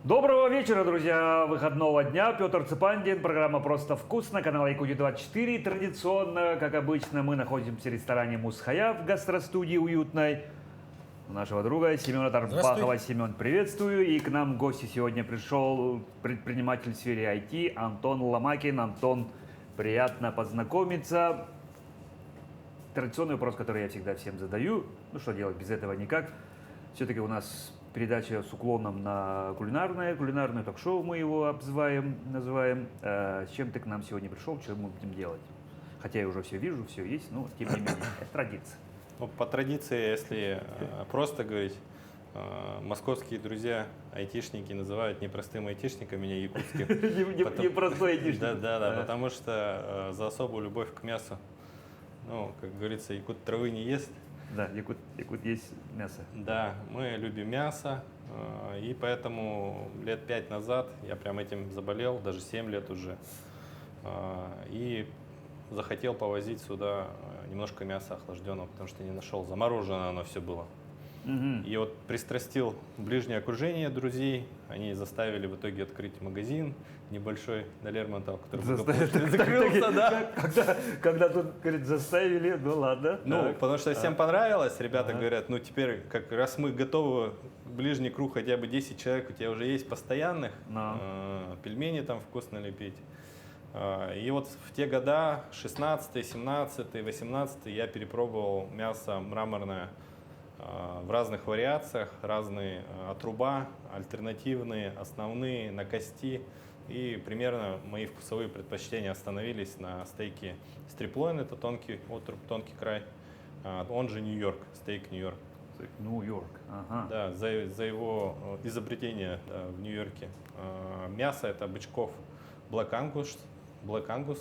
Доброго вечера, друзья, выходного дня. Петр Цепандин, программа «Просто вкусно», канал Якутия-24. Традиционно, как обычно, мы находимся в ресторане «Мусхая» в гастростудии уютной. У нашего друга Семена Тарбахова. Семен, приветствую. И к нам в гости сегодня пришел предприниматель в сфере IT Антон Ломакин. Антон, приятно познакомиться. Традиционный вопрос, который я всегда всем задаю. Ну что делать, без этого никак. Все-таки у нас передача с уклоном на кулинарное ток-шоу мы его называем. С чем ты к нам сегодня пришел, что мы будем делать? Хотя я уже все вижу, все есть, но тем не менее, это традиция. Ну, по традиции, если просто говорить, московские друзья, айтишники, называют непростым айтишником меня якутских. Непростой айтишник. Да, потому что за особую любовь к мясу. Ну, как говорится, якут травы не ест. Да, якут есть мясо. Да, мы любим мясо, и поэтому лет 5 назад я прям этим заболел, даже 7 лет уже, и захотел повозить сюда немножко мяса охлажденного, потому что не нашел, замороженное оно все было. И вот пристрастил ближнее окружение друзей, они заставили в итоге открыть магазин небольшой на Лермонтова, который закрылся, да. Когда тут, говорит, заставили, ну ладно. Ну, потому что всем понравилось, ребята говорят, ну теперь, как раз мы готовы, ближний круг хотя бы 10 человек у тебя уже есть постоянных, пельмени там вкусно лепить. И вот в те года, 16, 17, 18, я перепробовал мясо мраморное в разных вариациях, разные отруба, альтернативные, основные, на кости. И примерно мои вкусовые предпочтения остановились на стейке стриплойн, это тонкий отруб, тонкий край, он же Нью-Йорк, стейк Нью-Йорк. Нью-Йорк, ага. Да, за его изобретение в Нью-Йорке. Мясо это бычков Black Angus.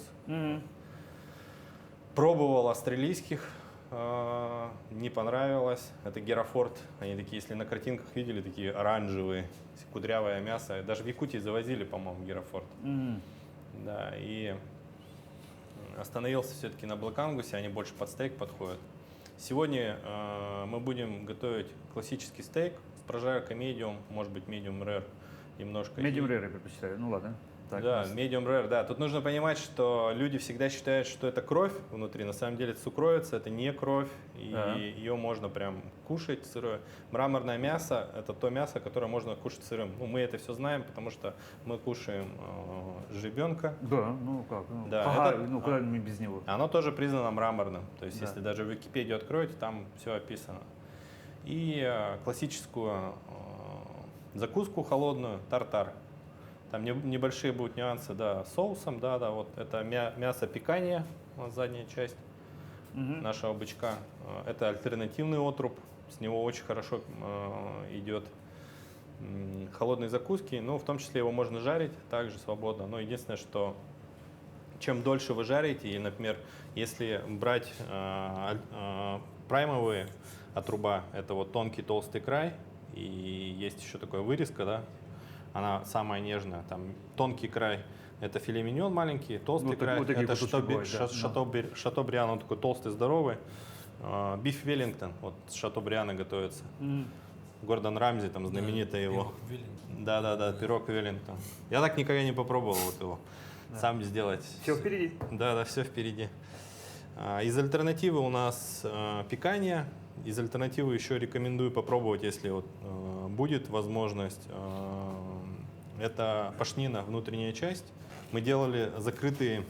Пробовал австралийских. Не понравилось. Это Герафорд. Они такие, если на картинках видели, такие оранжевые, кудрявое мясо. Даже в Якутии завозили, по-моему, Герафорд. Да, и остановился все-таки на Black Angus, они больше под стейк подходят. Сегодня мы будем готовить классический стейк с прожаркой medium, может быть medium rare немножко. Medium rare я предпочитаю, ну ладно. Так, да, medium rare, да. Тут нужно понимать, что люди всегда считают, что это кровь внутри. На самом деле это сукровица, это не кровь, и ее можно прям кушать сырое. Мраморное мясо – это то мясо, которое можно кушать сырым. Ну, мы это все знаем, потому что мы кушаем жеребенка. Да, ну как, да, ну куда мы без него. Оно тоже признано мраморным. То есть, если даже в Википедию откроете, там все описано. И классическую закуску холодную – тартар. Там небольшие будут нюансы, да, с соусом, да, вот это мясо пиканья, вот задняя часть нашего бычка. Это альтернативный отруб, с него очень хорошо идет холодные закуски, ну, в том числе его можно жарить также свободно, но единственное, что чем дольше вы жарите, и, например, если брать праймовые отруба, это вот тонкий толстый край, и есть еще такая вырезка, да, она самая нежная. Там тонкий край – это филе миньон маленький, толстый край – это шатобриан, он такой толстый, здоровый. Биф Веллингтон, вот с шатобриана готовится. Гордон Рамзи, там знаменитый его. Да, пирог Веллингтон. Я так никогда не попробовал вот его сам сделать. Все впереди. Да, все впереди. Из альтернативы у нас пиканье. Из альтернативы еще рекомендую попробовать, если вот, будет возможность. Это пашнина, внутренняя часть. Мы делали закрытые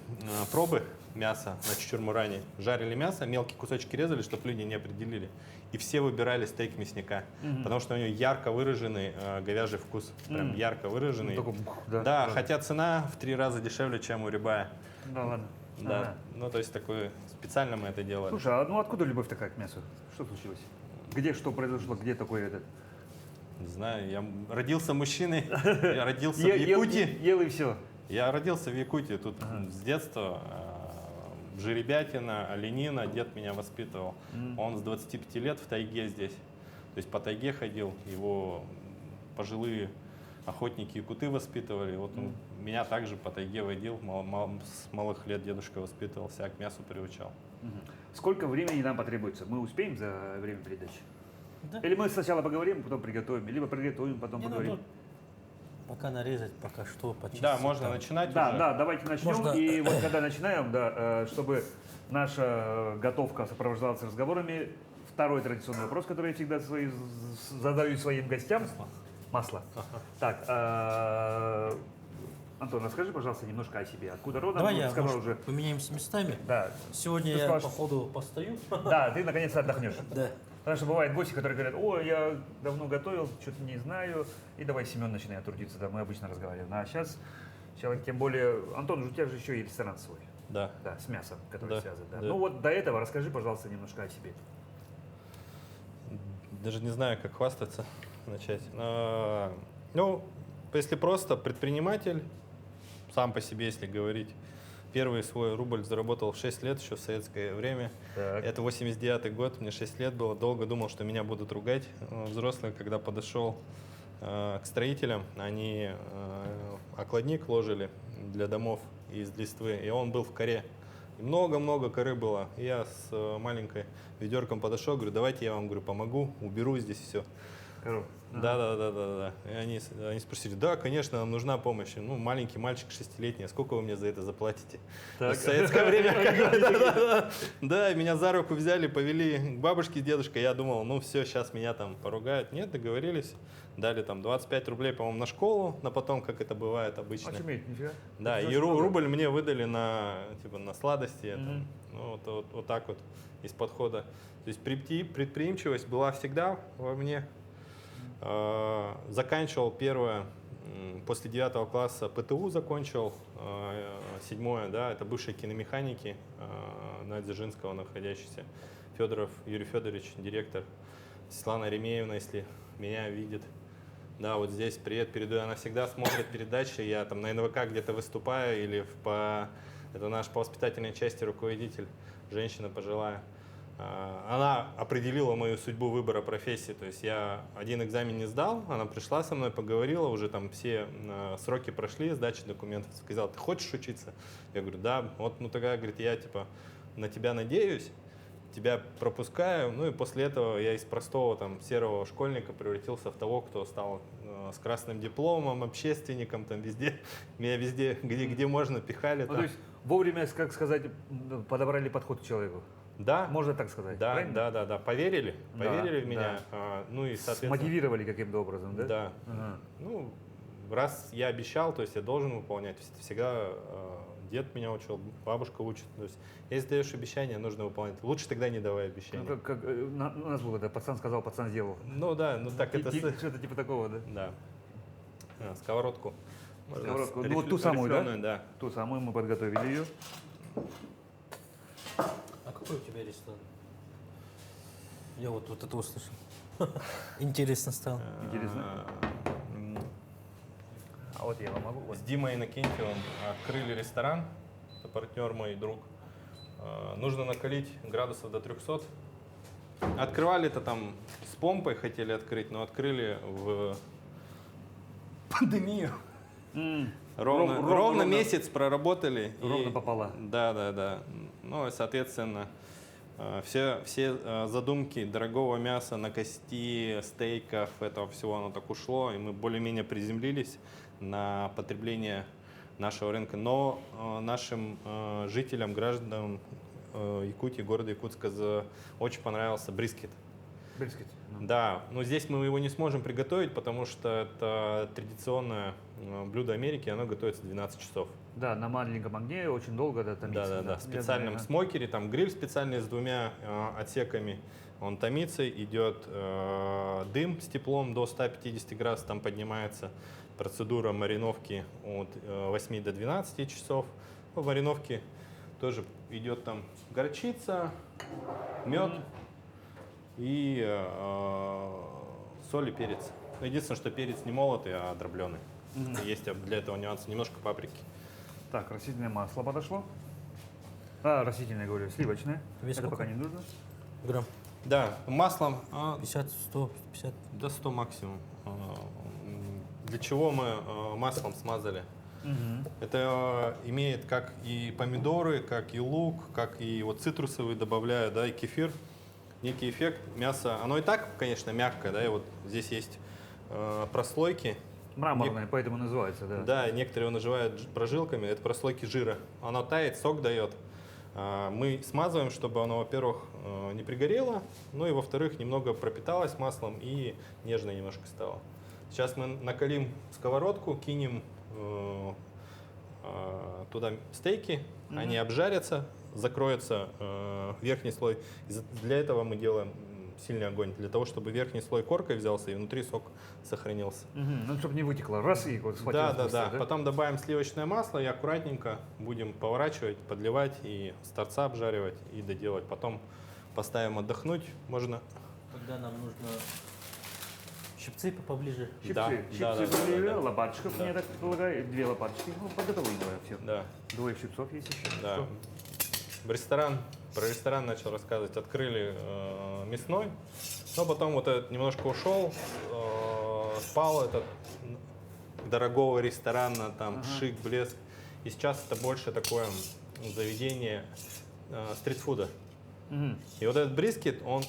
пробы мяса на чучурмуране. Жарили мясо, мелкие кусочки резали, чтобы люди не определили. И все выбирали стейк мясника, потому что у него ярко выраженный говяжий вкус. Прям ярко выраженный. Ну, да, хотя цена в 3 раза дешевле, чем у рибая. Да ладно. Да, ну то есть такое, специально мы это делали. Слушай, а ну откуда любовь такая к мясу? Что случилось? Где что произошло? Где такой этот? Не знаю, я родился мужчиной, я родился в Якутии. Ел и все. Я родился в Якутии, тут с детства жеребятина, оленина, дед меня воспитывал. Он с 25 лет в тайге здесь, то есть по тайге ходил, его пожилые охотники якуты воспитывали. Вот он меня также по тайге водил, с малых лет дедушка воспитывал, себя к мясу приучал. Сколько времени нам потребуется? Мы успеем за время передачи? Да. Или мы сначала поговорим, потом приготовим, либо приготовим, потом поговорим? пока нарезать, пока что почистить. Да, можно там. начинать Да, уже. да, давайте начнем. Можно- И вот когда начинаем, да, чтобы наша готовка сопровождалась разговорами, второй традиционный вопрос, который я всегда задаю своим гостям. Масло. Так, Антон, расскажи, пожалуйста, немножко о себе. Откуда родом? Давай Ну, я, сказал может, уже. поменяемся местами. Да. Сегодня Ты я, скажешь- походу, постою. Да, ты наконец-то отдохнешь. Да. Потому что бывают гости, которые говорят: о, я давно готовил, что-то не знаю, и давай Семен начинает трудиться, да, мы обычно разговариваем. А сейчас человек, тем более, Антон, у тебя же еще и ресторан свой, Да. да, с мясом, который Да, связан. Да. да. Ну вот до этого расскажи, пожалуйста, немножко о себе. Даже не знаю, как хвастаться начать. Ну, если просто, предприниматель, сам по себе, если говорить, первый свой рубль заработал в 6 лет, еще в советское время. Так. Это 89-й год, мне 6 лет было. Долго думал, что меня будут ругать. Взрослые, когда подошел к строителям, они окладник ложили для домов из листвы, и он был в коре. И много-много коры было. И я с маленькой ведерком подошел, говорю: давайте я вам, говорю, помогу, уберу здесь все. Коров. Да. И они спросили: да, конечно, нам нужна помощь. Ну, маленький мальчик, 6-летний, а сколько вы мне за это заплатите? Так. В советское время. Да. Да, и меня за руку взяли, повели к бабушке с дедушкой. Я думал, ну все, сейчас меня там поругают. Нет, договорились. Дали там 25 рублей, по-моему, на школу, на потом, как это бывает обычно. Очуметь, нифига. Да, Это и очень много. рубль мне выдали на, типа, на сладости, там, Мгм. ну, вот так вот, из подхода. То есть предприимчивость была всегда во мне. Заканчивал первое, после 9 класса ПТУ закончил, 7-е, да, это бывшие киномеханики на Дзержинского находящиеся. Федоров Юрий Федорович, директор, Светлана Ремеевна, если меня видит. Да, вот здесь привет передаю. Она всегда смотрит передачи. Я там на НВК где-то выступаю или это наш по воспитательной части руководитель, женщина пожилая. Она определила мою судьбу выбора профессии. То есть я один экзамен не сдал, она пришла со мной, поговорила, уже там все сроки прошли, сдачи документов. Сказала: ты хочешь учиться? Я говорю: да. Вот, ну тогда, говорит, я типа на тебя надеюсь, тебя пропускаю. Ну и после этого я из простого там серого школьника превратился в того, кто стал с красным дипломом, общественником, там везде, меня везде, где можно, пихали. Ну, Там. то есть вовремя, как сказать, подобрали подход к человеку. Да, Можно так сказать, да, правильно? да. Поверили в Да. меня. Ну и, соответственно, Смотивировали каким-то образом, да? да. Ага. Ну, раз я обещал, то есть я должен выполнять. Всегда дед меня учил, бабушка учит. То есть если даешь обещание, нужно выполнять. Лучше тогда не давай обещания. Ну, у нас было, да, пацан сказал, пацан сделал. Ну да, ну так это... Что-то типа такого, да? Да. Сковородку. Можно Сковородку. Ну, вот ту самую, да? рифленую, да? Ту самую мы подготовили ее. А какой у тебя ресторан? Я вот это услышал. Интересно стало. Интересно. А вот я вам могу. Вот. С Димой Иннокентьевым открыли ресторан. Это партнер мой, друг. Нужно накалить градусов до 300. Открывали это там с помпой, хотели открыть, но открыли в пандемию. Ровно месяц проработали. Ровно попало. Да. Ну и, соответственно, все задумки дорогого мяса на кости, стейков, этого всего, оно так ушло, и мы более-менее приземлились на потребление нашего рынка. Но нашим жителям, гражданам Якутии, города Якутска очень понравился брискет. Брискет. Да, но здесь мы его не сможем приготовить, потому что это традиционное блюдо Америки, оно готовится 12 часов. Да, на маленьком огне очень долго это томится. Да. В специальном смокере, там гриль специальный с 2 отсеками. Он томится, идет дым с теплом до 150 градусов, там поднимается процедура мариновки от 8 до 12 часов. В мариновке тоже идет там горчица, мед и соль и перец. Единственное, что перец не молотый, а дробленый. Есть для этого нюансы, немножко паприки. Так, растительное масло подошло. Растительное, говорю, сливочное. Вес Это сколько? пока не нужно. Грамм Да, маслом 50, 100, 50. до 100 максимум. Для чего мы маслом смазали? Это имеет как и помидоры, как и лук, как и вот цитрусовые добавляю, да, и кефир. Некий эффект. Мясо, оно и так, конечно, мягкое, да, и вот здесь есть прослойки Мраморное, поэтому называется, да. Да, некоторые его называют прожилками, это прослойки жира. Оно тает, сок дает. Мы смазываем, чтобы оно, во-первых, не пригорело, ну и, во-вторых, немного пропиталось маслом и нежное немножко стало. Сейчас мы накалим сковородку, кинем туда стейки, они обжарятся, закроется верхний слой. Для этого мы делаем сильный огонь, для того, чтобы верхний слой коркой взялся и внутри сок сохранился. Ну, чтобы не вытекло. Раз и вот схватилось Да. быстро, да? Потом добавим сливочное масло и аккуратненько будем поворачивать, подливать и с торца обжаривать и доделать. Потом поставим отдохнуть. Можно. Тогда нам нужно щипцы поближе. Щипцы, Да. были, лопаточков, я так предполагаю, 2 лопаточки. Ну, подготовили давай все. Да. 2 щипцов есть еще. Да. Что? Про ресторан начал рассказывать. Открыли мясной, но потом вот этот немножко ушел, спал этот дорогого ресторана, там шик, блеск. И сейчас это больше такое заведение стритфуда. И вот этот брискет, он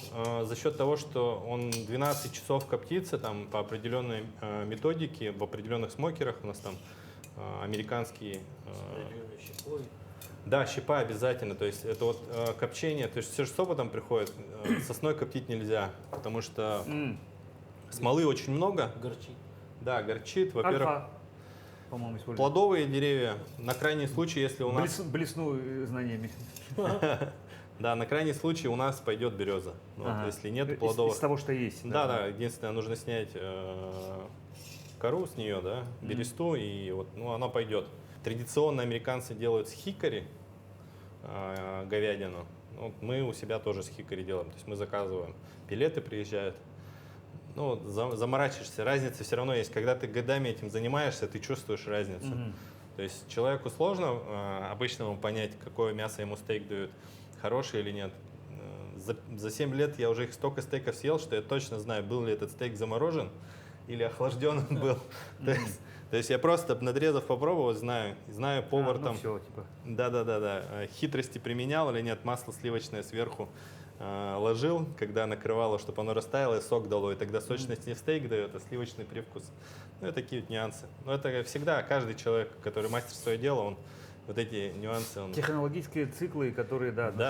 за счет того, что он 12 часов коптится там, по определенной методике, в определенных смокерах, у нас там американские... Щепой. Да, щепа обязательно, то есть это вот копчение, то есть все же с опытом приходит, сосной коптить нельзя, потому что смолы очень много. Горчит. Да, горчит, во-первых. Альфа, по-моему, используют. Плодовые деревья, на крайний случай, если у нас... Блесну знаниями. Да, на крайний случай у нас пойдет береза. Ну, вот если нет плодовых... Из того, что есть. Да, единственное, нужно снять кору с нее, да, бересту, и вот, ну, оно пойдет. Традиционно американцы делают с хикори говядину. Вот мы у себя тоже с хикори делаем. То есть мы заказываем. Пилеты приезжают. Ну, заморачиваешься. Разница все равно есть. Когда ты годами этим занимаешься, ты чувствуешь разницу. То есть человеку сложно обычному понять, какое мясо ему стейк дают, хороший или нет. За 7 лет я уже их столько стейков съел, что я точно знаю, был ли этот стейк заморожен или охлажден он был. То есть я просто, надрезав, попробовал, знаю повар там. Все, типа. Да. Хитрости применял или нет, масло сливочное сверху ложил, когда накрывало, чтобы оно растаяло и сок дало, и тогда сочность не в стейк дает, а сливочный привкус. Ну и такие вот нюансы. Но это всегда каждый человек, который мастер свое дело, он вот эти нюансы. Он... Технологические циклы, которые, должны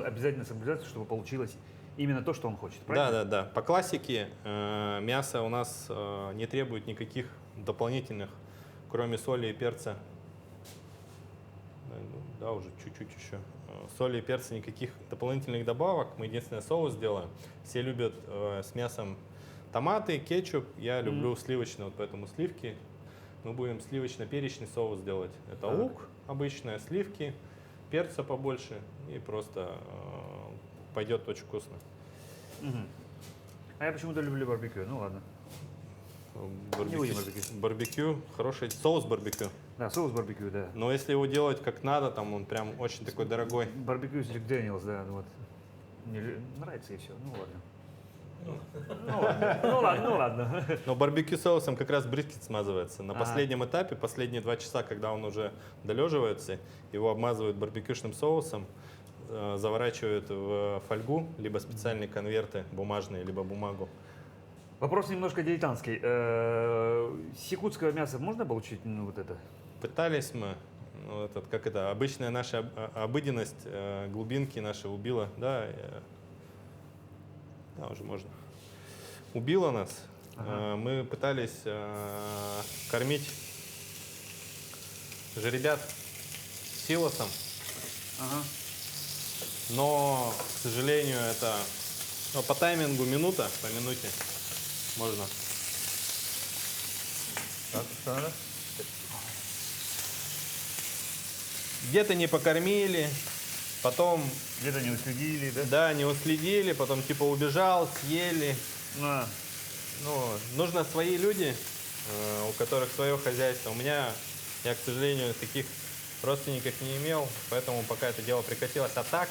обязательно соблюдаться, чтобы получилось именно то, что он хочет. Правильно? Да. По классике мясо у нас не требует никаких дополнительных, кроме соли и перца. Да, уже чуть-чуть еще. Соли и перца, никаких дополнительных добавок. Мы единственное соус делаем. Все любят с мясом томаты, кетчуп. Я люблю сливочный, вот поэтому сливки. Мы будем сливочно-перечный соус делать. Это лук обычный, сливки, перца побольше и просто пойдет очень вкусно. А я почему-то люблю барбекю. Ну ладно. Барбекю, хороший соус барбекю. Да, соус барбекю, да. Но если его делать как надо, там он прям очень такой дорогой. Барбекю с Джек Дэниелс, да, вот. Мне нравится и все. Ну ладно. Но барбекю соусом как раз брискет смазывается. На последнем этапе, последние 2 часа, когда он уже долеживается, его обмазывают барбекюшным соусом, заворачивают в фольгу, либо специальные конверты бумажные, либо бумагу. Вопрос немножко дилетантский. С якутского мяса можно получить вот это? Пытались мы. Обычная наша обыденность, глубинки наши убила, да, уже можно. Убила нас. Мы пытались кормить жеребят силосом, но, к сожалению, это по таймингу минута, по минуте можно. Что надо? Где-то не покормили, потом... Где-то не уследили, да? Да, не уследили, потом типа убежал, съели. Нужно свои люди, у которых свое хозяйство. Я, к сожалению, таких родственников не имел, поэтому пока это дело прекратилось. А так,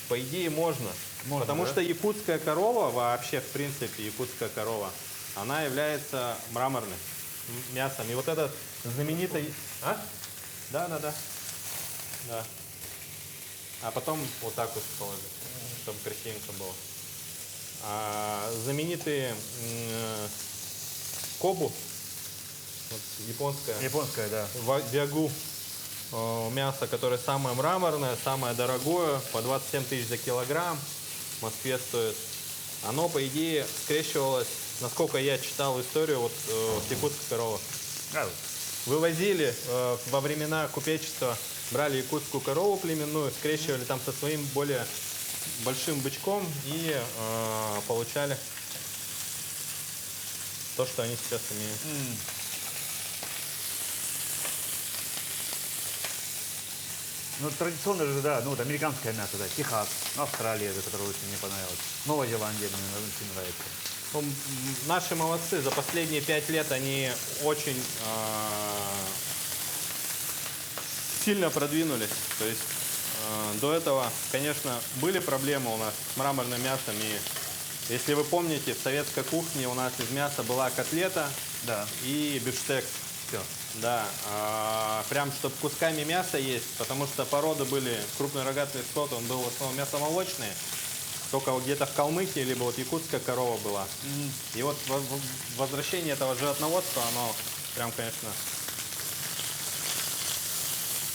по идее, можно. Потому что якутская корова, вообще, в принципе, якутская корова, она является мраморным мясом. И вот этот знаменитый... Да. А потом вот так вот положить, чтобы красивенько было. Знаменитые кобу, Вот японское. Японская, да. Вягу. Мясо, которое самое мраморное, самое дорогое, по 27 тысяч за килограмм. В Москве стоит. Оно, по идее, скрещивалось, насколько я читал историю, вот с якутской коровы. Вывозили во времена купечества, брали якутскую корову племенную, скрещивали там со своим более большим бычком и получали то, что они сейчас имеют. Ну, традиционно же, да, ну, вот американское мясо, да, Техас, Австралия, за которую очень мне понравилось. Новая Зеландия мне очень нравится. Ну, наши молодцы, за последние 5 лет они очень сильно продвинулись. То есть до этого, конечно, были проблемы у нас с мраморным мясом. И если вы помните, в советской кухне у нас из мяса была котлета, да, и бифштекс. Все. Да, прям чтобы кусками мяса есть, потому что породы были крупный рогатый скот, он был в основном мясомолочный. Только вот где-то в Калмыкии, либо вот якутская корова была. И вот возвращение этого животноводства, оно прям, конечно,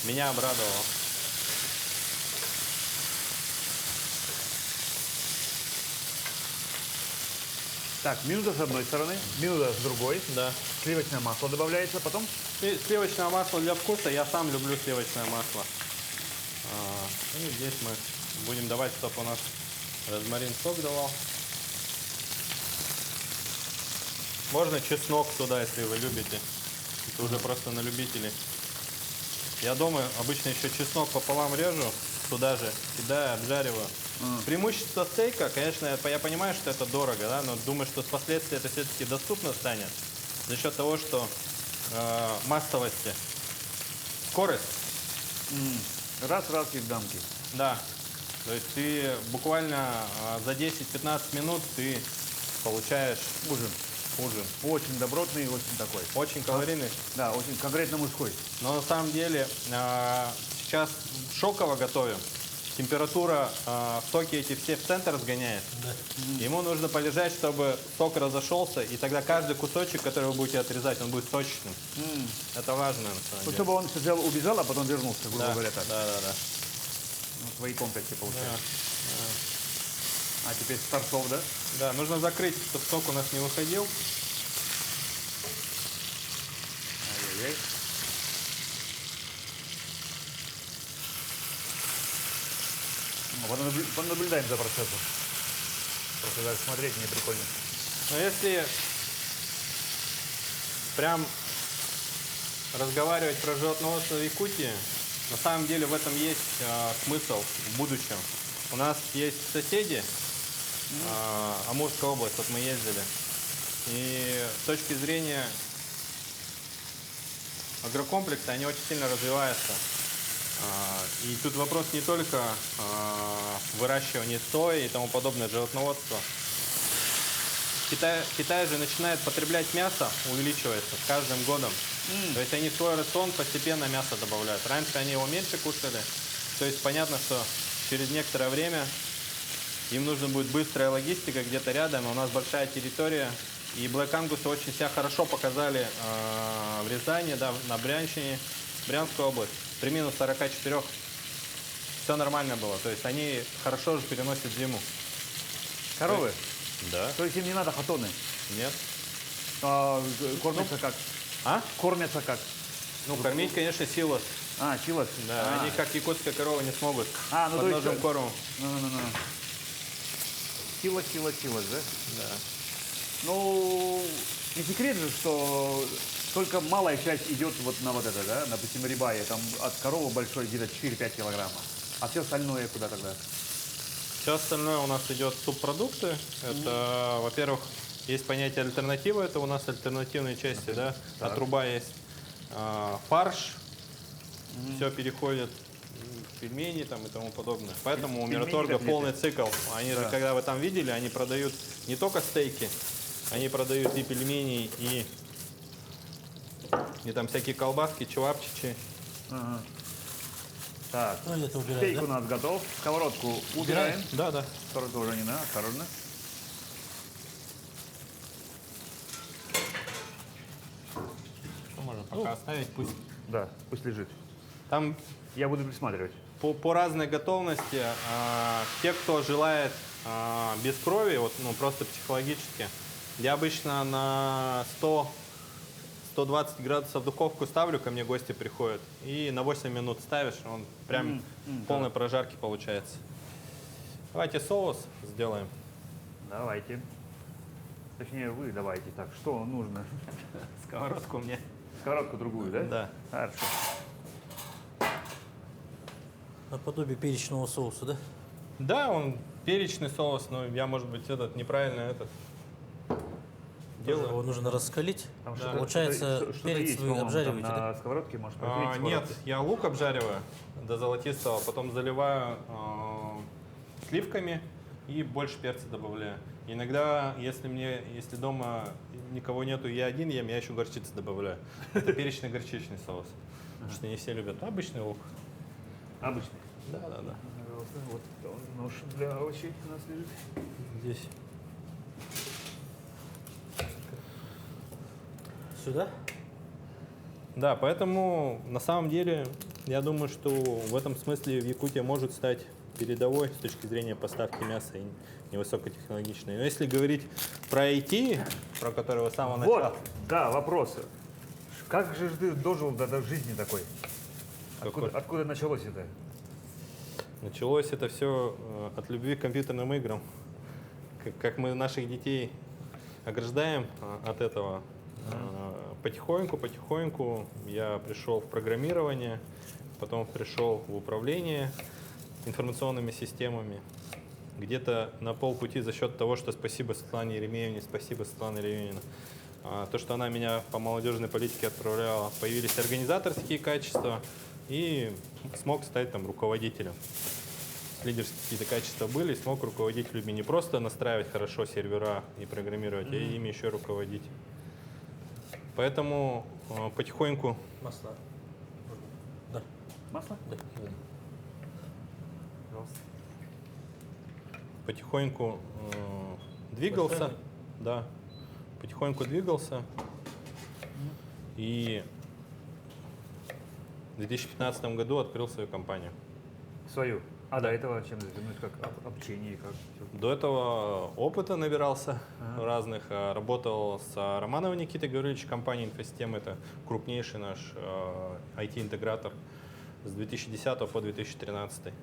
меня обрадовало. Так, минута с одной стороны, минута с другой. Да. Сливочное масло добавляется, потом? И сливочное масло для вкуса, я сам люблю сливочное масло. И здесь мы будем давать, чтобы у нас розмарин сок давал. Можно чеснок туда, если вы любите. Это уже просто на любителей. Я дома обычно еще чеснок пополам режу, туда же кидаю, обжариваю. Преимущество стейка, конечно, я понимаю, что это дорого, да, но думаю, что впоследствии это все-таки доступно станет за счет того, что массовости, скорость. Раз и в дамки. Да. То есть ты буквально за 10-15 минут ты получаешь Ужин. Очень добротный, очень такой. Очень калорийный. Да, очень конкретно мужской. Но на самом деле сейчас шоково готовим. Температура в соке эти все в центр сгоняет. Да. Ему нужно полежать, чтобы сок разошелся, и тогда каждый кусочек, который вы будете отрезать, он будет сочным. Это важно, на самом деле. Чтобы он сначала убежал, а потом вернулся, грубо говоря, так. Да. Ну, свои комплексы получаются. А теперь с торцов, да? Да, нужно закрыть, чтобы сок у нас не выходил. Ай-яй-яй. Понаблюдаем за процессом. Просто даже смотреть мне прикольно. Но если прям разговаривать про животноводство в Якутии, на самом деле в этом есть смысл в будущем. У нас есть соседи, Амурская область, вот мы ездили. И с точки зрения агрокомплекса они очень сильно развиваются. И тут вопрос не только выращивания сои и тому подобное животноводство. Китай же начинает потреблять мясо, увеличивается с каждым годом. То есть они в свой рацион постепенно мясо добавляют. Раньше они его меньше кушали. То есть понятно, что через некоторое время им нужна будет быстрая логистика где-то рядом. У нас большая территория. И Black Angus очень себя хорошо показали в Рязани, да, на Брянщине, Брянскую область. При минус 44 все нормально было. То есть они хорошо же переносят зиму. Коровы? Да. То есть им не надо хатоны? Нет. Кормятся как? А? Кормятся как? Ну, кормить, конечно, силос. Силос? Да, они как якутская корова не смогут. Ну то есть... кормом. Силос, да? Да. Ну, не секрет же, что только малая часть идет вот на вот это, да, допустим, рибайя, там от коровы большой где-то 4-5 килограммов. А все остальное куда тогда? Все остальное у нас идет субпродукты. Это, во-первых, есть понятие альтернатива, это у нас альтернативные части, да, от труба есть. Фарш, все переходит в пельмени там и тому подобное. Поэтому у Мираторга полный цикл. Они же, когда вы там видели, они продают не только стейки, они продают и пельмени, и там всякие колбаски, чевапчичи. Так, это убираем, стейк да? у нас готов. Сковородку убираем. Да. Сковородку уже не надо, осторожно. пока оставить, пусть. Да, пусть лежит. Там Я буду присматривать. по разной готовности. Те, кто желает без крови, вот, ну, просто психологически, я обычно на 100-120 градусов духовку ставлю, ко мне гости приходят, и на 8 минут ставишь, он прям полной прожарки получается. Давайте соус сделаем. Давайте. Точнее, вы давайте. Так, что нужно? Сковородку мне. Сковородку другую, да? Да. Хорошо. Наподобие перечного соуса, да? Да, он перечный соус, но я, может быть, неправильно делаю. Его нужно раскалить. Там Да. Получается, что-то перец есть, вы по-моему, обжариваете, там да? на сковородке, может, проверить Нет, сковородку? я лук обжариваю до золотистого, потом заливаю сливками и больше перца добавляю. Иногда, если дома никого нету, я один ем, я еще горчицы добавляю. Это перечный горчичный соус. Потому что не все любят обычный лук. Обычный. Да. Вот нож для овощей у нас лежит. Здесь. Сюда? Да, поэтому на самом деле я думаю, что в этом смысле Якутия может стать передовой с точки зрения поставки мяса и невысокотехнологичной. Но если говорить про IT, про который вы с самого начала... Вот, да, вопросы. Как же ты дожил до жизни такой? Откуда началось это? Началось это все от любви к компьютерным играм. Как мы наших детей ограждаем от этого. Потихоньку я пришел в программирование, потом пришел в управление информационными системами. Где-то на полпути за счет того, что спасибо Светлане Еремеевне, спасибо Светлане Еремеевне, то, что она меня по молодежной политике отправляла, появились организаторские качества, и смог стать там руководителем. Лидерские какие-то качества были, смог руководить людьми. Не просто настраивать хорошо сервера и программировать, а ими еще руководить. Поэтому потихоньку... Масло. Да. Масло? Да. Пожалуйста. Потихоньку двигался. Большая? Да. Потихоньку двигался. И в 2015 году открыл свою компанию. Свою. А до этого чем занимались? Как обучение? Как всё? До этого опыта набирался разных. Работал с Романовым Никитой Гавриловичем, компанией «Инфосистемы». Это крупнейший наш IT-интегратор с 2010 по 2013.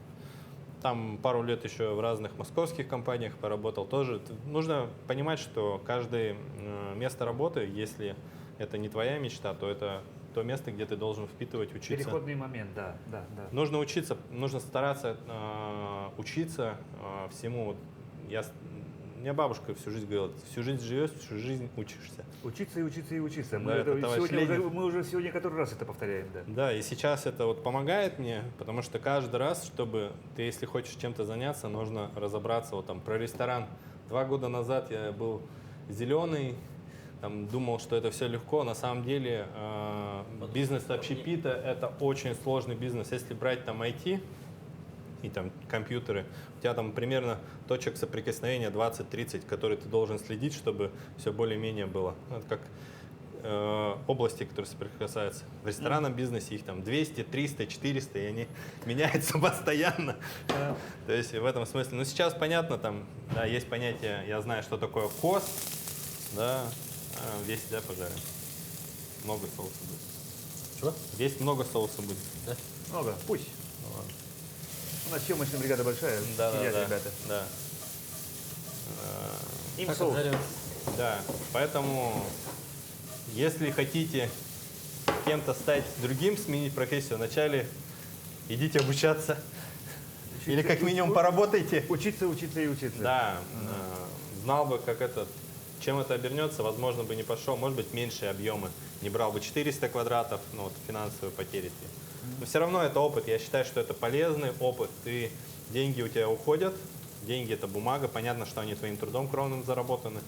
Там пару лет еще в разных московских компаниях поработал тоже. Нужно понимать, что каждое место работы, если это не твоя мечта, то это то место, где ты должен впитывать, учиться. Переходный момент, да. Нужно учиться, нужно стараться учиться всему. Вот мне бабушка всю жизнь говорила, всю жизнь живешь, всю жизнь учишься. Учиться и учиться и учиться. Да, это товарищ Ленин. Мы уже сегодня который раз это повторяем, да. Да, и сейчас это вот помогает мне, потому что каждый раз, чтобы ты, если хочешь чем-то заняться, нужно разобраться. Вот там про ресторан. 2 года назад я был зеленый, там, думал, что это все легко. На самом деле бизнес общепита – это очень сложный бизнес. Если брать там IT и там компьютеры, у тебя там примерно точек соприкосновения 20-30, которые ты должен следить, чтобы все более-менее было. Это как области, которые соприкасаются. В ресторанном бизнесе их там 200, 300, 400, и они меняются постоянно. То есть в этом смысле. Ну, сейчас понятно, там, да, есть понятие, я знаю, что такое кост, да, весь, да, пожарим. Много соуса будет. Чего? Весь много соуса будет. Да? Много, пусть. Ну, ладно. У нас съемочная бригада большая, Да, сидят да, ребята. да. Им Как соус. обжаривать? Да, поэтому, если хотите кем-то стать другим, сменить профессию, вначале идите обучаться. Или как минимум поработайте. Учиться и учиться. Да, знал бы, чем это обернется, возможно, бы не пошел, может быть, меньшие объемы, не брал бы 400 квадратов, ну, вот финансовые потери. Но все равно это опыт, я считаю, что это полезный опыт, деньги у тебя уходят, деньги это бумага, понятно, что они твоим трудом кровным заработаны,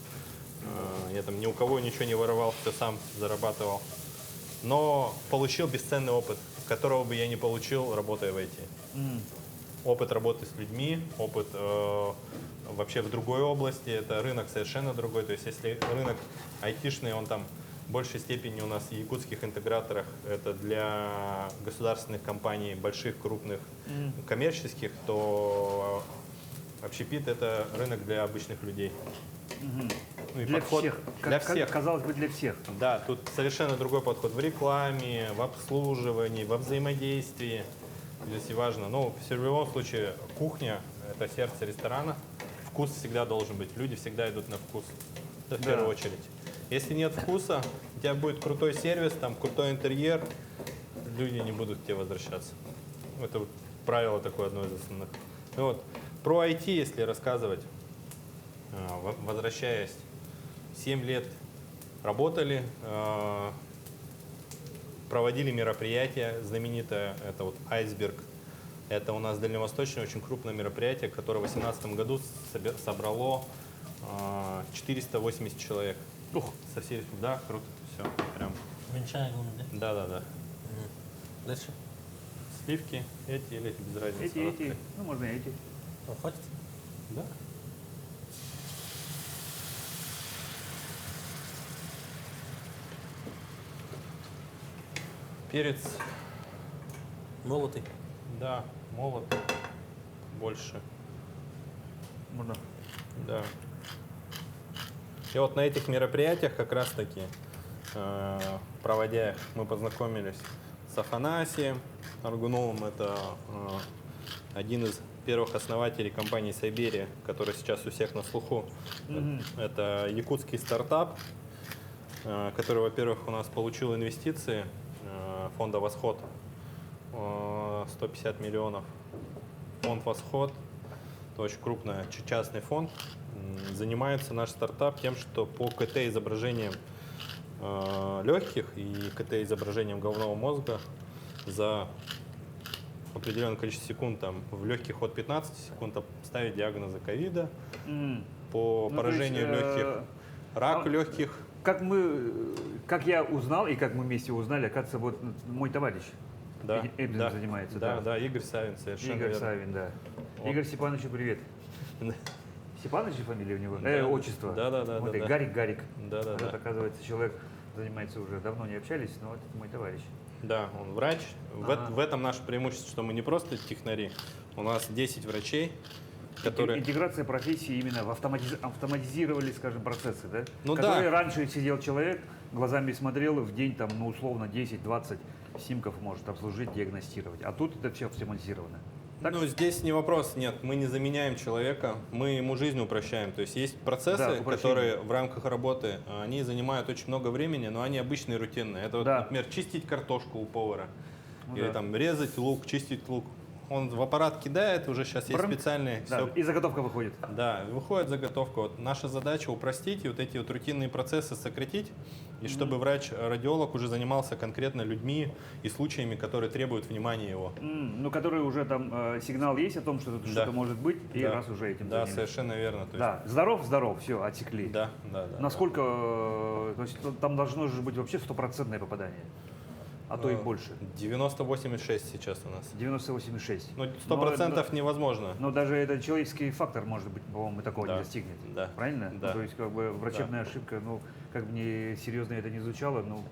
я там ни у кого ничего не воровал, все сам зарабатывал, но получил бесценный опыт, которого бы я не получил, работая в IT. Опыт работы с людьми, опыт вообще в другой области, это рынок совершенно другой. То есть если рынок айтишный, он там В большей степени у нас в якутских интеграторах это для государственных компаний, больших, крупных, коммерческих, то общепит это рынок для обычных людей. Ну, и Для подход всех. для всех. Казалось бы, для всех. Да, тут совершенно другой подход в рекламе, в обслуживании, во взаимодействии. Здесь и важно. Но в любом случае кухня – это сердце ресторана. Вкус всегда должен быть. Люди всегда идут на вкус. Это в первую очередь. Если нет вкуса, у тебя будет крутой сервис, там крутой интерьер, люди не будут к тебе возвращаться. Это вот правило такое одно из основных. Ну вот. Про IT, если рассказывать, возвращаясь, 7 лет работали, проводили мероприятие знаменитое, это вот «Айсберг». Это у нас дальневосточное очень крупное мероприятие, которое в 2018 году собрало 480 человек. Ух. Со всей, да, круто, все, прям. Венчание, да? Да. Дальше? Сливки, эти или эти, без разницы. Эти. Ну, можно и эти. Хватит? Да. Перец, Молотый. да, молот, больше, Можно. да. И вот на этих мероприятиях как раз таки, проводя их, мы познакомились с Афанасием Аргуновым, это один из первых основателей компании Сайберия, который сейчас у всех на слуху. Это якутский стартап, который, во-первых, у нас получил инвестиции фонда «Восход», 150 миллионов. Фонд «Восход» – это очень крупный частный фонд. Занимается наш стартап тем, что по КТ-изображениям легких и КТ-изображениям головного мозга за определенное количество секунд, там, в легких от 15 секунд ставить диагнозы ковида, по поражению легких, рак легких. Как я узнал и как мы вместе узнали, оказывается, вот мой товарищ этим да, занимается. Да, Игорь Савин, совершенно Игорь верно. Савин, да. Он- Игорь Степановичу привет. Степанович фамилия у него? Да. Отчество? Да. Вот и Гарик. Да. Вот, оказывается, человек занимается уже, давно не общались, но вот это мой товарищ. Да, он врач. В этом наше преимущество, что мы не просто технари. У нас 10 врачей, которые... Интеграция профессии именно автоматизировали, скажем, процессы, да? Ну которые да. раньше сидел человек, глазами смотрел, и в день там, ну, условно, 10-20 снимков может обслужить, диагностировать. А тут это все автоматизировано. Так? Ну, здесь не вопрос, нет, мы не заменяем человека, мы ему жизнь упрощаем. То есть есть процессы, Да, упрощение. которые в рамках работы, они занимают очень много времени, но они обычные, рутинные. Это, вот, Да. например, чистить картошку у повара, Ну или да. там резать лук, чистить лук. Он в аппарат кидает, уже сейчас есть Брым. специальные. Да, и заготовка выходит. Да, выходит заготовка. Вот наша задача упростить и вот эти вот рутинные процессы сократить, и чтобы врач-радиолог уже занимался конкретно людьми и случаями, которые требуют внимания его. Ну, который уже там сигнал есть о том, что тут что-то может быть, и Да. раз уже этим Да, занялись. совершенно верно. То есть, Да, здоров, все, отсекли. да. Насколько, то есть там должно же быть вообще стопроцентное попадание, а то и больше. 98,6 сейчас у нас. 98,6. Ну, 100% невозможно. Но даже этот человеческий фактор, может быть, по-моему, такого Да. не достигнет. Да. Правильно? Да. Ну, то есть, как бы, врачебная ошибка, ну, как бы не серьезно это не звучало, ну,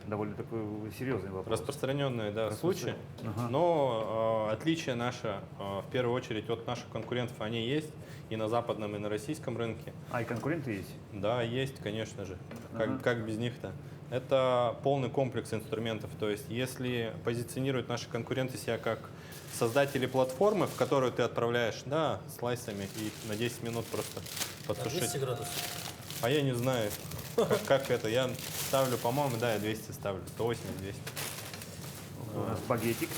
довольно такой серьезный вопрос. Распространенные, да, случаи. Ага. Но отличие наше, в первую очередь, от наших конкурентов, они есть и на западном, и на российском рынке. А и конкуренты есть? Да, есть, конечно же. Ага. Как без них-то? Это полный комплекс инструментов. То есть, если позиционируют наши конкуренты себя как создатели платформы, в которую ты отправляешь, да, слайсами, и их на 10 минут просто подсушить. 200 градусов. А я не знаю, как это. Я ставлю, по-моему, да, я 200 ставлю. 180-200. У нас багетик.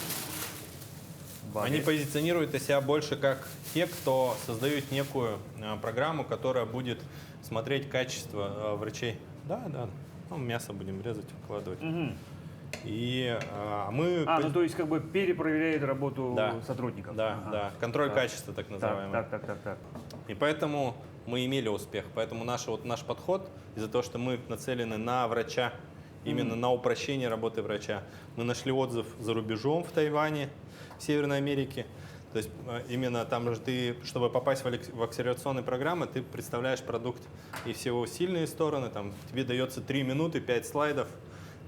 Они позиционируют себя больше как те, кто создают некую программу, которая будет смотреть качество врачей. Да. Ну, мясо будем резать, выкладывать. И мы... ну то есть как бы перепроверяет работу Да. сотрудников. Да, Ага. да. Контроль Так. качества, так называемый. Так. И поэтому мы имели успех. Поэтому наш подход, из-за того, что мы нацелены на врача, именно на упрощение работы врача. Мы нашли отзыв за рубежом в Тайване, в Северной Америке. То есть именно там же ты, чтобы попасть в акселерационные программы, ты представляешь продукт и все его сильные стороны. Там тебе дается 3 минуты, 5 слайдов.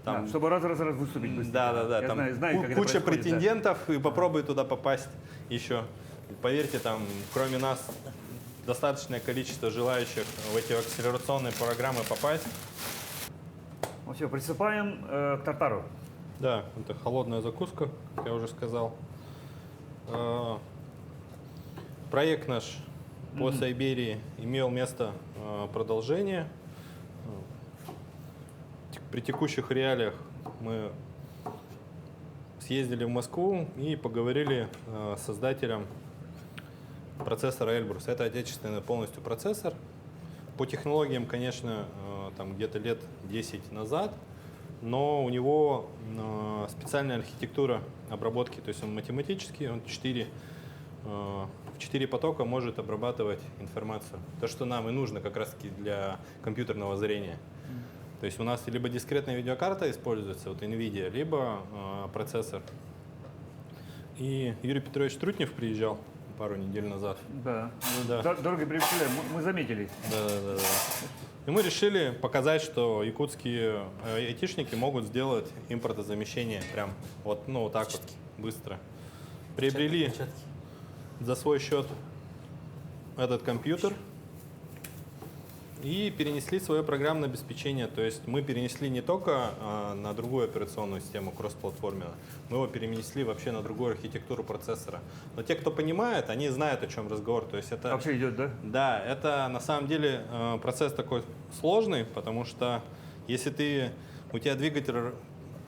Там, чтобы раз выступить быстрее. Да. Я Там знаю, как это куча происходит, претендентов, да. и попробуй туда попасть еще. Поверьте, там, кроме нас, достаточное количество желающих в эти акселерационные программы попасть. Ну все, приступаем к тартару. Да, это холодная закуска, как я уже сказал. Проект наш по Сайберии имел место продолжение. При текущих реалиях мы съездили в Москву и поговорили с создателем процессора Эльбрус. Это отечественный полностью процессор. По технологиям, конечно, там где-то лет 10 назад, но у него специальная архитектура обработки, то есть он математический, он 4 потока может обрабатывать информацию. То, что нам и нужно как раз-таки для компьютерного зрения. То есть у нас либо дискретная видеокарта используется, вот NVIDIA, либо процессор. И Юрий Петрович Трутнев приезжал пару недель назад. Да. Да. Дорого приобщили, мы заметили. Да. И мы решили показать, что якутские айтишники могут сделать импортозамещение прям вот так вот быстро. Приобрели за свой счет этот компьютер и перенесли свое программное обеспечение. То есть мы перенесли не только на другую операционную систему кроссплатформенную, мы его перенесли вообще на другую архитектуру процессора. Но те, кто понимает, они знают, о чем разговор. То есть это вообще идет, да? Да, это на самом деле процесс такой сложный, потому что если у тебя двигатель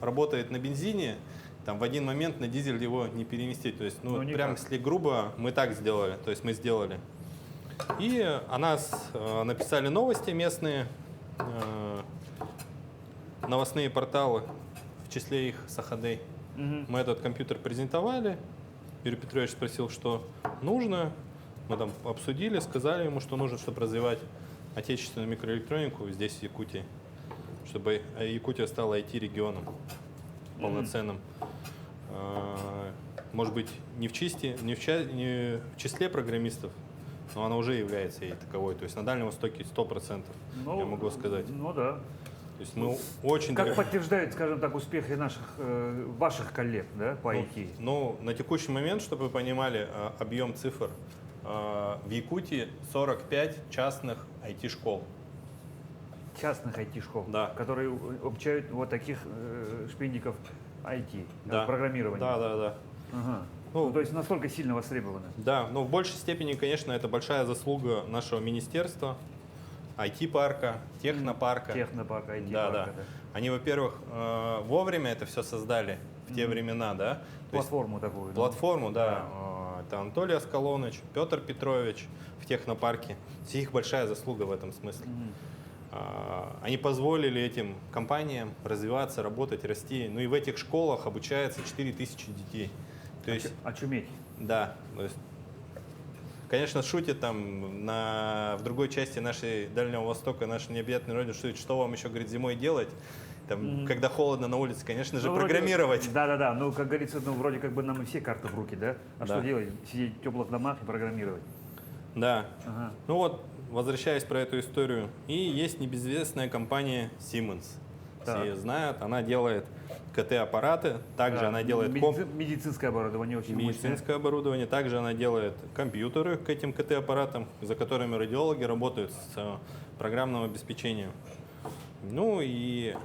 работает на бензине, там в один момент на дизель его не переместить. То есть, прям если грубо, мы так сделали. То есть мы сделали. И о нас написали новости местные, новостные порталы, в числе их Сахадей. Мы этот компьютер презентовали. Юрий Петрович спросил, что нужно. Мы там обсудили, сказали ему, что нужно, чтобы развивать отечественную микроэлектронику здесь, в Якутии, чтобы Якутия стала IT-регионом полноценным. Может быть, не в числе программистов, но она уже является ей таковой. То есть на Дальнем Востоке 100%, я могу сказать. Ну да. То есть мы очень... Как подтверждает, скажем так, успехи ваших коллег, да, по IT? На текущий момент, чтобы вы понимали объем цифр, в Якутии 45 частных IT-школ. Частных IT-школ, да, которые обучают вот таких шпинников IT, да, программирования. Да. Ага. То есть настолько сильно востребовано. Да, но в большей степени, конечно, это большая заслуга нашего министерства, IT-парка, технопарка. Технопарка, IT-парка. Да. Они, во-первых, вовремя это все создали в те времена, да. Платформу такую. Платформу, да. Это Анатолий Аскалоныч, Петр Петрович в технопарке. Их большая заслуга в этом смысле. Они позволили этим компаниям развиваться, работать, расти. Ну и в этих школах обучается 4000 детей. То есть, очуметь. Да. То есть, конечно, шутят там в другой части нашей Дальнего Востока, нашей необъятной родины, что вам еще, говорит, зимой делать? Там, когда холодно на улице, конечно же, программировать. Да. Ну, как говорится, вроде как бы нам и все карты в руки, да? Что делать? Сидеть в теплых домах и программировать. Да. Ага. Возвращаясь про эту историю. И есть небезызвестная компания Siemens. Все ее знают. Она делает КТ-аппараты. Также она делает... Медицинское оборудование очень Медицинское оборудование. Также она делает компьютеры к этим КТ-аппаратам, за которыми радиологи работают с программным обеспечением. И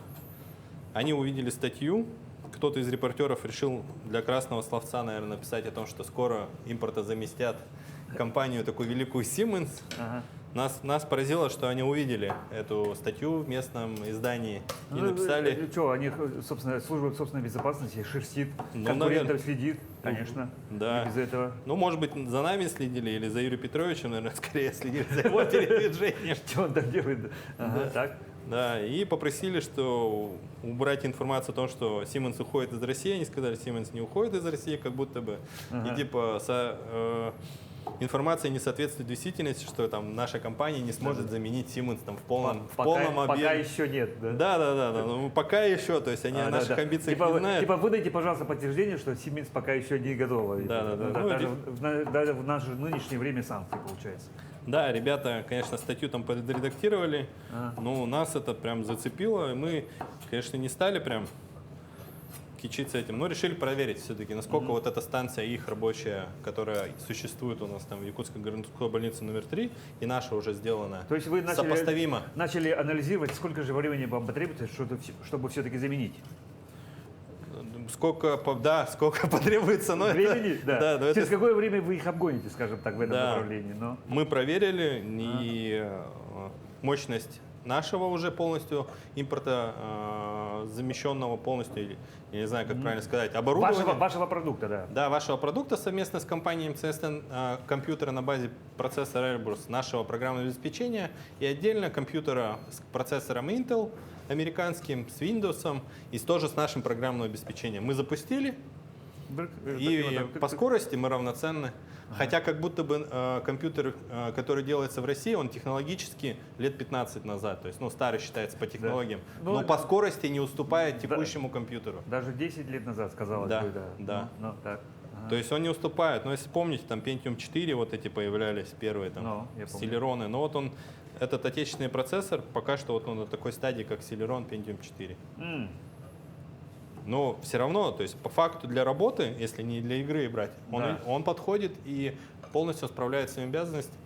они увидели статью. Кто-то из репортеров решил для красного словца, наверное, написать о том, что скоро импортозаместят компанию такую великую Siemens. Ага. Нас поразило, что они увидели эту статью в местном издании и написали... Они, собственно, служба собственной безопасности шерстит, конкурентов следит, конечно. Да. Без этого. Может быть, за нами следили или за Юрием Петровичем, наверное, скорее следили за его передвижением. Что он там делает? Так. Да, и попросили, что убрать информацию о том, что Siemens уходит из России. Они сказали, Siemens не уходит из России, как будто бы. И информация не соответствует действительности, что там наша компания не сможет заменить Siemens там, в полном объеме. Пока еще нет, да? Да. Ну, пока еще, то есть они о наших амбициях не знают. Типа выдайте, пожалуйста, подтверждение, что Siemens пока еще не готова. Да. Даже в наше нынешнее время санкций получается. Да, ребята, конечно, статью там подредактировали, но нас это прям зацепило, и мы, конечно, не стали прям кичиться этим, но решили проверить все-таки, насколько вот эта станция их рабочая, которая существует у нас там в Якутской городской больнице номер 3, и наша уже сделана, то есть вы сопоставимо. начали анализировать, сколько же времени вам потребуется, чтобы все-таки заменить? Сколько потребуется, но времени, это... Да. Через какое время вы их обгоните, скажем так, в этом направлении? Но... Мы проверили, и мощность нашего уже полностью импорта замещенного полностью, я не знаю, как правильно сказать, оборудования. Вашего продукта, да. Да, вашего продукта совместно с компанией MCSN, компьютера на базе процессора Elbrus, нашего программного обеспечения и отдельно компьютера с процессором Intel, американским, с Windows и тоже с нашим программным обеспечением. Мы запустили, и по скорости мы равноценны. Хотя как будто бы компьютер, который делается в России, он технологически лет 15 назад, то есть старый считается по технологиям, но по скорости не уступает текущему компьютеру. Даже 10 лет назад, казалось бы, да. Так. То есть он не уступает. Но если помните, там Pentium 4 вот эти появлялись первые, там Celeron. Но вот он, этот отечественный процессор, пока что вот он на такой стадии, как Celeron Pentium 4. Но все равно, то есть по факту для работы, если не для игры брать, он подходит и полностью справляется с своими обязанностями.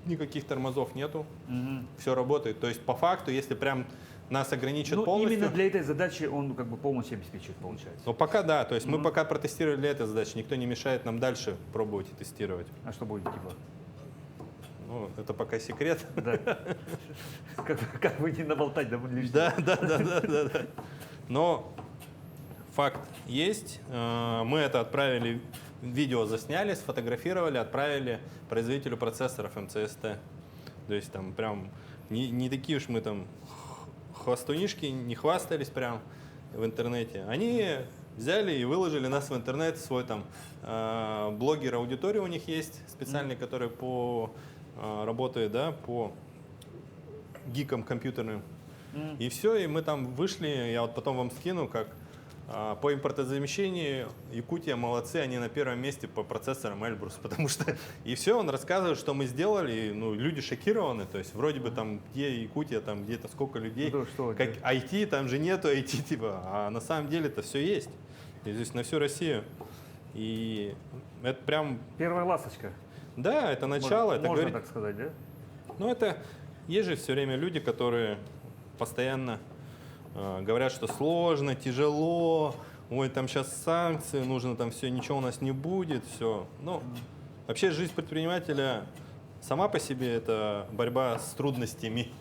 Никаких тормозов нету, все работает. То есть по факту, если прям нас ограничат полностью... Именно для этой задачи он как бы полностью обеспечивает, получается. Ну пока да, то есть мы пока протестировали для этой задачи, никто не мешает нам дальше пробовать и тестировать. А что будет типа? Ну, это пока секрет. Да. Как бы не наболтать лишнего. Да. Но факт есть. Мы это отправили, видео засняли, сфотографировали, отправили производителю процессоров МЦСТ. То есть там прям не такие уж мы там хвастунишки, не хвастались прям в интернете. Они взяли и выложили нас в интернет, свой там блогер аудитория у них есть специальный, который работает, да, по гикам компьютерным. И все, и мы там вышли, я вот потом вам скину, как по импортозамещению Якутия молодцы, они на первом месте по процессорам Elbrus, потому что и все, он рассказывает, что мы сделали, и, люди шокированы, то есть вроде бы там где Якутия, там где-то сколько людей, как IT, там же нету IT, типа, а на самом деле это все есть, и здесь на всю Россию, и это прям... Первая ласточка. Да, это начало. Можно так сказать, да? Ну это, есть же все время люди, которые постоянно говорят, что сложно, тяжело, ой, там сейчас санкции, нужно там все, ничего у нас не будет, все. Ну, вообще жизнь предпринимателя сама по себе это борьба с трудностями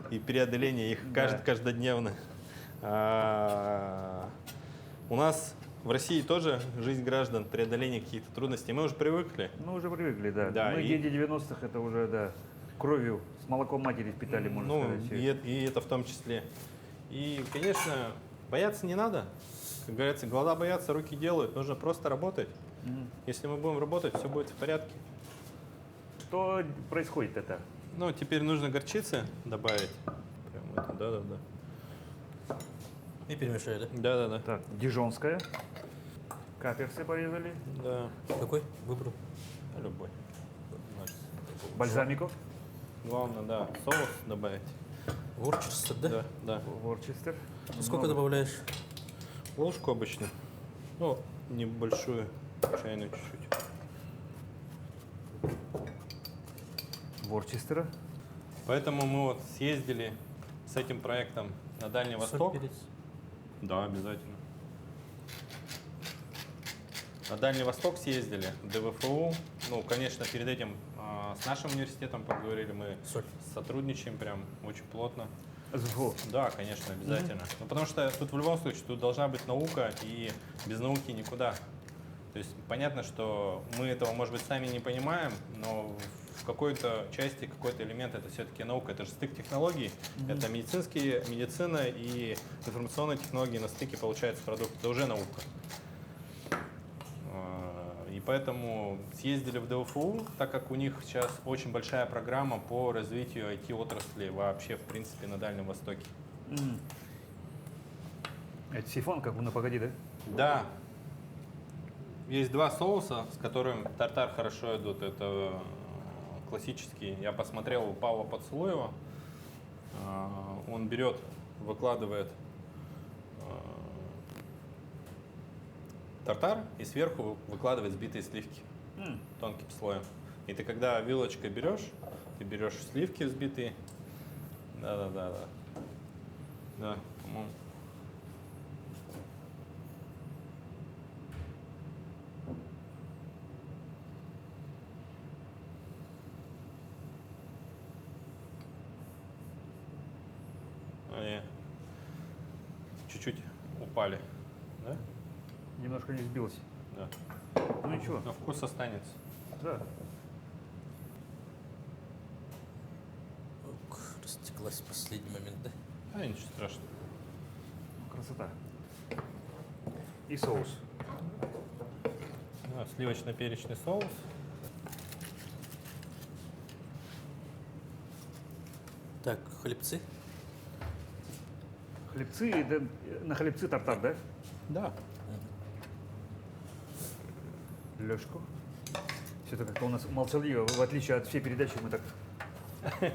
и преодоление их каждодневно. У нас в России тоже жизнь граждан, преодоление каких-то трудностей. Мы уже привыкли. Мы уже привыкли, да. Мы дети 90-х, это уже, да, кровью, с молоком матери впитали, можно сказать. И это в том числе. И, конечно, бояться не надо. Как говорится, глаза боятся, руки делают. Нужно просто работать. Если мы будем работать, все будет в порядке. Что происходит это? Ну, теперь нужно горчицы добавить. Прям это, да. И перемешали, да? Да. Так, дижонская. Каперсы порезали. Да. Какой выбрал? Любой. Бальзамиков. Главное, да, соус добавить. Ворчестер, да? Да. Ворчестер. Сколько добавляешь? Ложку обычно. Ну, небольшую, чайную чуть-чуть. Ворчестера. Поэтому мы вот съездили с этим проектом на Дальний Восток. Соль, перец? Да, обязательно. На Дальний Восток съездили, ДВФУ. Ну, конечно, перед этим с нашим университетом поговорили, мы сотрудничаем прям очень плотно. Да, конечно, обязательно. Ну, потому что тут в любом случае тут должна быть наука, и без науки никуда. То есть понятно, что мы этого, может быть, сами не понимаем, но в какой-то части, какой-то элемент это все-таки наука. Это же стык технологий, это медицина и информационные технологии на стыке получается продукт. Это уже наука. И поэтому съездили в ДФУ, так как у них сейчас очень большая программа по развитию IT-отрасли вообще, в принципе, на Дальнем Востоке. Это сифон, как ну погоди, да? Да. Есть два соуса, с которыми тартар хорошо идут. Это классический. Я посмотрел у Павла Поцелуева. Он берет, выкладывает тартар и сверху выкладывает взбитые сливки тонким слоем. И ты когда вилочкой берешь, ты берешь сливки взбитые. Да, по-моему. Они чуть-чуть упали, да? Немножко не сбилось. Да. Ну ничего. Но вкус останется. Да. Ок, растеклась в последний момент, да? А ничего страшного. Красота. И соус. Да, сливочно-перечный соус. Так, хлебцы. Хлебцы, на хлебцы тартар, да? Да. Лёшку. Все-таки как-то у нас молчаливо, в отличие от всей передачи, мы так...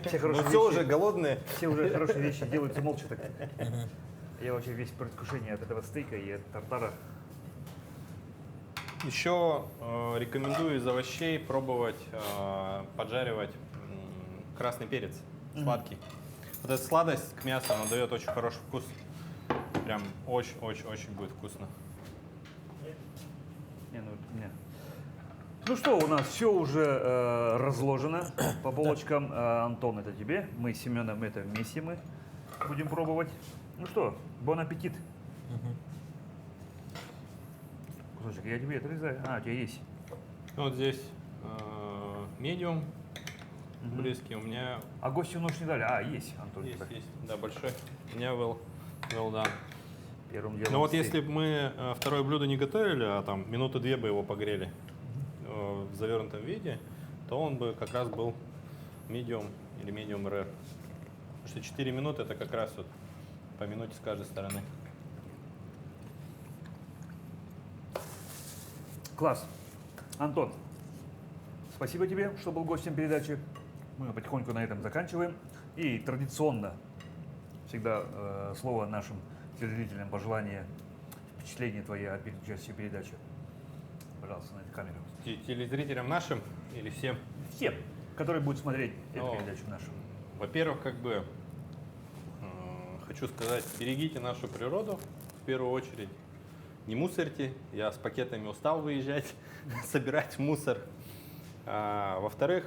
Все хорошие Ну все вещи, уже голодные. все уже хорошие вещи делаются молча так. Я вообще весь в предвкушении от этого стейка и от тартара. Еще рекомендую из овощей пробовать поджаривать красный перец, сладкий. Вот эта сладость к мясу, она дает очень хороший вкус. Прям очень-очень-очень будет вкусно. Ну что, у нас все уже разложено по полочкам. Антон, это тебе. Мы с Семеном это вместе мы будем пробовать. Ну что, бон аппетит. Кусочек, я тебе отрезаю. А, у тебя есть. Вот здесь медиум близкий. У меня А гостю нож не дали? А, есть, Антон. есть. Да, большой. У меня well done. Первым делом Ну вот стейк. если бы мы второе блюдо не готовили, а там минуты две бы его погрели в завернутом виде, то он бы как раз был medium или medium rare. Потому что 4 минуты это как раз вот по минуте с каждой стороны. Класс. Антон, спасибо тебе, что был гостем передачи. Мы потихоньку на этом заканчиваем. И традиционно всегда слово нашим телезрителям, пожелания, впечатления твои от участия в передаче. Пожалуйста, на эту камеру. Телезрителям нашим или всем? Всем, которые будут смотреть эту Ну, передачу нашу. Во-первых, хочу сказать, берегите нашу природу в первую очередь. Не мусорьте. Я с пакетами устал выезжать, собирать мусор. Во-вторых,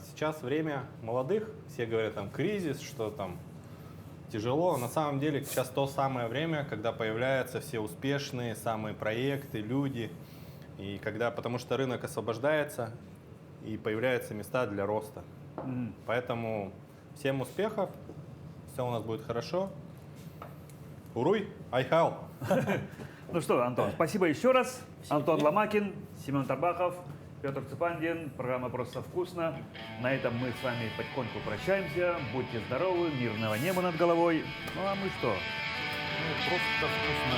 сейчас время молодых. Все говорят, там кризис, что там тяжело. На самом деле сейчас то самое время, когда появляются все успешные самые проекты, люди. И когда, потому что рынок освобождается и появляются места для роста. Поэтому всем успехов, все у нас будет хорошо. Уруй, айхал! Ну что, Антон, спасибо еще раз. Антон Ломакин, Семен Тарбахов, Петр Цыпандин. Программа «Просто вкусно». На этом мы с вами потихоньку прощаемся. Будьте здоровы, мирного неба над головой. Ну а мы что? Просто вкусно.